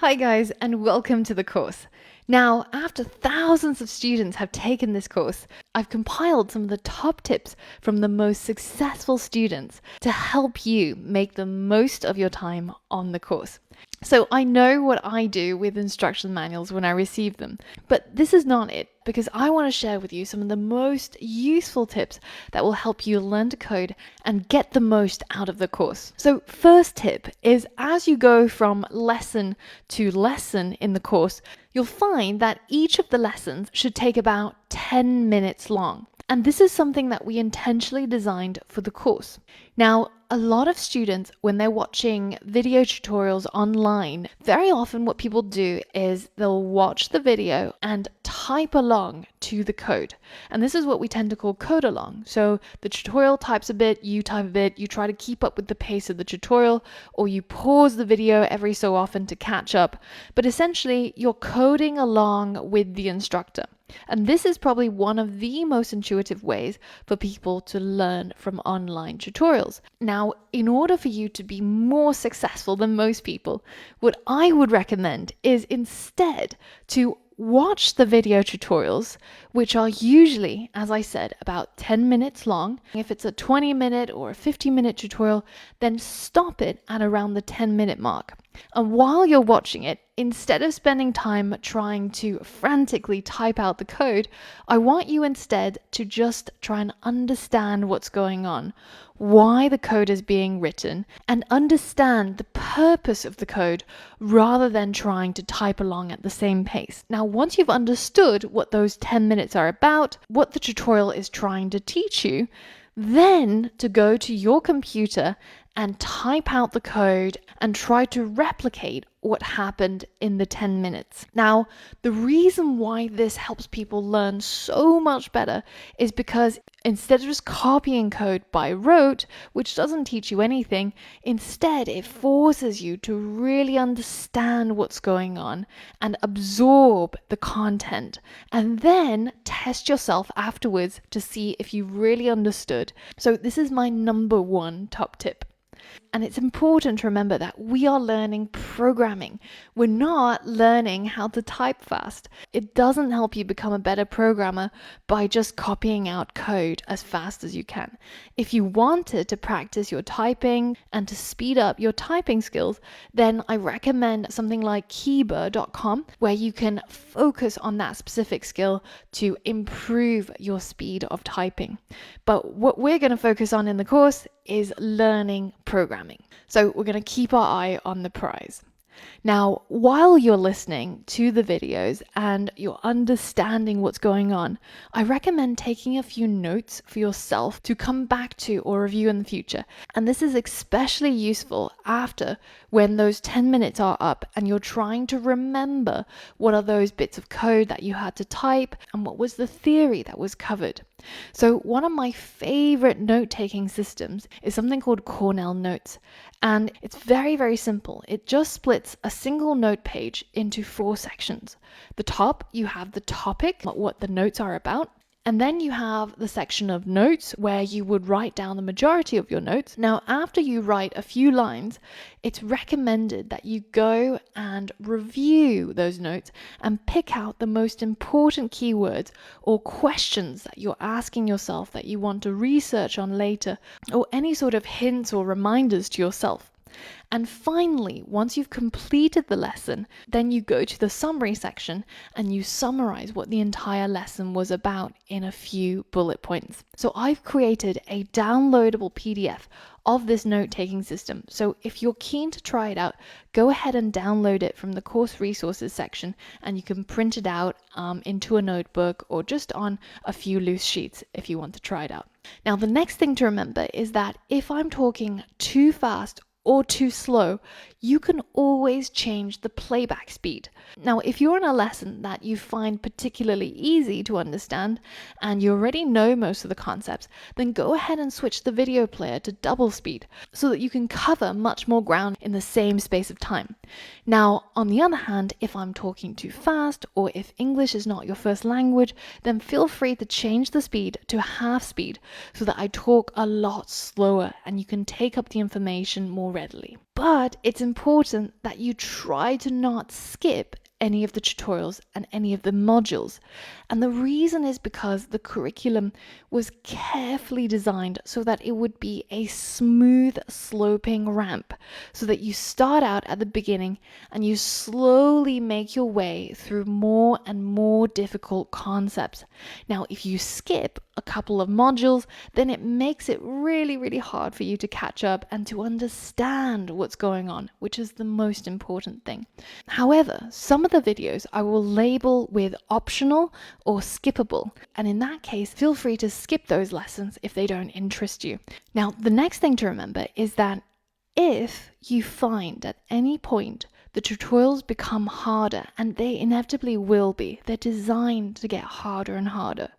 Hi guys, and welcome to the course. Now, after thousands of students have taken this course, I've compiled some of the top tips from the most successful students to help you make the most of your time on the course. So I know what I do with instruction manuals when I receive them, but this is not it, because I want to share with you some of the most useful tips that will help you learn to code and get the most out of the course. So first tip is, as you go from lesson to lesson in the course, you'll find that each of the lessons should take about 10 minutes long. And this is something that we intentionally designed for the course. Now, a lot of students, when they're watching video tutorials online, very often what people do is they'll watch the video and type along to the code. And this is what we tend to call code along. So the tutorial types a bit, you type a bit, you try to keep up with the pace of the tutorial, or you pause the video every so often to catch up. But essentially, you're coding along with the instructor. And this is probably one of the most intuitive ways for people to learn from online tutorials. Now, in order for you to be more successful than most people, what I would recommend is instead to watch the video tutorials, which are usually, as I said, about 10 minutes long. If it's a 20-minute or a 50-minute tutorial, then stop it at around the 10-minute mark. And while you're watching it, instead of spending time trying to frantically type out the code, I want you instead to just try and understand what's going on, why the code is being written, and understand the purpose of the code rather than trying to type along at the same pace. Now, once you've understood what those 10 minutes are about, what the tutorial is trying to teach you, then to go to your computer and type out the code and try to replicate what happened in the 10 minutes. Now, the reason why this helps people learn so much better is because instead of just copying code by rote, which doesn't teach you anything, instead it forces you to really understand what's going on and absorb the content, and then test yourself afterwards to see if you really understood. So this is my number one top tip. And it's important to remember that we are learning programming. We're not learning how to type fast. It doesn't help you become a better programmer by just copying out code as fast as you can. If you wanted to practice your typing and to speed up your typing skills, then I recommend something like Keeber.com, where you can focus on that specific skill to improve your speed of typing. But what we're going to focus on in the course is learning programming. So we're going to keep our eye on the prize. Now, while you're listening to the videos and you're understanding what's going on, I recommend taking a few notes for yourself to come back to or review in the future. And this is especially useful after when those 10 minutes are up and you're trying to remember what are those bits of code that you had to type and what was the theory that was covered. So one of my favorite note-taking systems is something called Cornell Notes. And it's very, very simple. It just splits a single note page into 4 sections. The top, you have the topic, what the notes are about. And then you have the section of notes where you would write down the majority of your notes. Now, after you write a few lines, it's recommended that you go and review those notes and pick out the most important keywords or questions that you're asking yourself that you want to research on later, or any sort of hints or reminders to yourself. And finally, once you've completed the lesson, then you go to the summary section and you summarize what the entire lesson was about in a few bullet points. So I've created a downloadable PDF of this note-taking system. So if you're keen to try it out, go ahead and download it from the course resources section, and you can print it out into a notebook or just on a few loose sheets if you want to try it out. Now, the next thing to remember is that if I'm talking too fast or too slow, you can always change the playback speed. Now, if you're in a lesson that you find particularly easy to understand and you already know most of the concepts, then go ahead and switch the video player to double speed so that you can cover much more ground in the same space of time. Now, on the other hand, if I'm talking too fast or if English is not your first language, then feel free to change the speed to half speed so that I talk a lot slower and you can take up the information more readily. But it's important that you try to not skip any of the tutorials and any of the modules. And the reason is because the curriculum was carefully designed so that it would be a smooth sloping ramp, so that you start out at the beginning and you slowly make your way through more and more difficult concepts. Now, if you skip a couple of modules, then it makes it really, really hard for you to catch up and to understand what's going on, which is the most important thing. However, some of the videos I will label with optional or skippable, and in that case, feel free to skip those lessons if they don't interest you. Now, the next thing to remember is that if you find at any point the tutorials become harder, and they inevitably will be, they're designed to get harder and harder.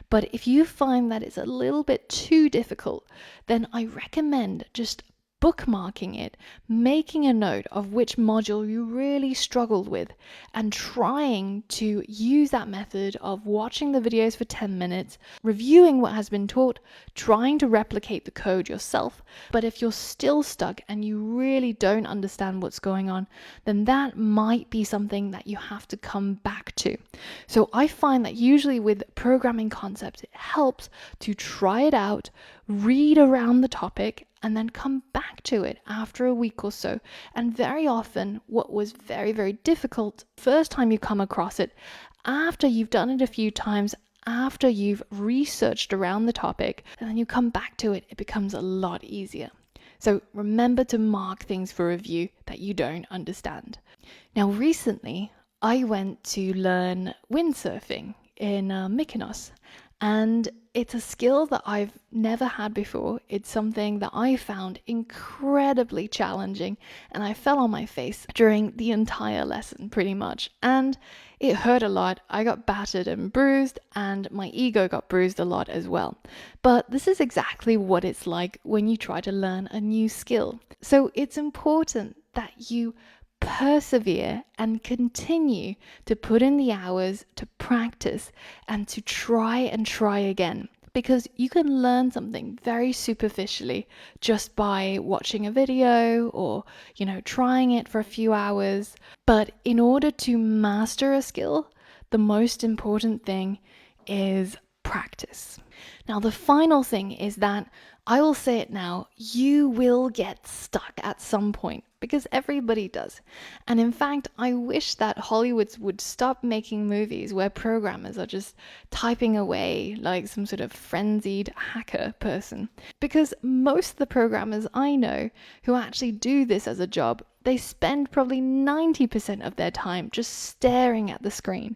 But if you find that it's a little bit too difficult, then I recommend just bookmarking it, making a note of which module you really struggled with, and trying to use that method of watching the videos for 10 minutes, reviewing what has been taught, trying to replicate the code yourself. But if you're still stuck and you really don't understand what's going on, then that might be something that you have to come back to. So I find that usually with programming concepts, it helps to try it out, read around the topic, and then come back to it after a week or so. And very often, what was very, very difficult first time you come across it, after you've done it a few times, after you've researched around the topic, and then you come back to it, it becomes a lot easier. So remember to mark things for review that you don't understand. Now, recently, I went to learn windsurfing in Mykonos, and it's a skill that I've never had before. It's something that I found incredibly challenging, and I fell on my face during the entire lesson pretty much, and it hurt a lot. I got battered and bruised, and my ego got bruised a lot as well. But this is exactly what it's like when you try to learn a new skill. So it's important that you persevere and continue to put in the hours to practice and to try again, because you can learn something very superficially just by watching a video or trying it for a few hours. But in order to master a skill, the most important thing is practice. Now, the final thing is that I will say it now, you will get stuck at some point, because everybody does. And in fact, I wish that Hollywood would stop making movies where programmers are just typing away like some sort of frenzied hacker person. Because most of the programmers I know who actually do this as a job, they spend probably 90% of their time just staring at the screen,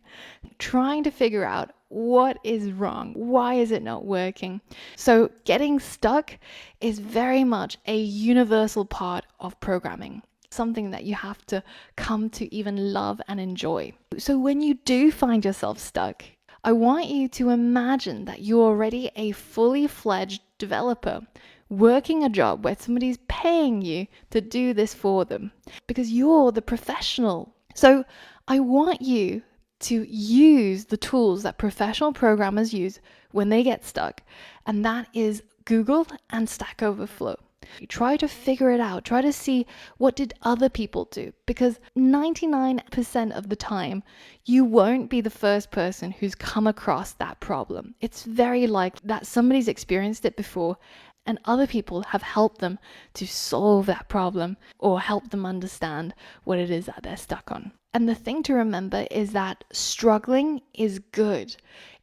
trying to figure out what is wrong, why is it not working. So getting stuck is very much a universal part of programming, something that you have to come to even love and enjoy. So when you do find yourself stuck, I want you to imagine that you're already a fully fledged developer working a job where somebody's paying you to do this for them, because you're the professional. So I want you to use the tools that professional programmers use when they get stuck, and that is Google and Stack Overflow. You try to figure it out, try to see what did other people do, because 99% of the time you won't be the first person who's come across that problem. It's very likely that somebody's experienced it before and other people have helped them to solve that problem or help them understand what it is that they're stuck on. And the thing to remember is that struggling is good.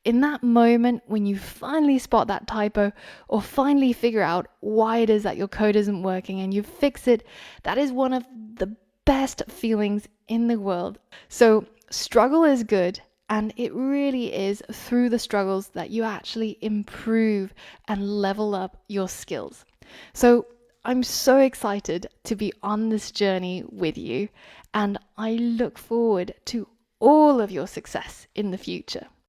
In that moment when you finally spot that typo or finally figure out why it is that your code isn't working and you fix it, that is one of the best feelings in the world. So struggle is good, and it really is through the struggles that you actually improve and level up your skills. So I'm so excited to be on this journey with you, and I look forward to all of your success in the future.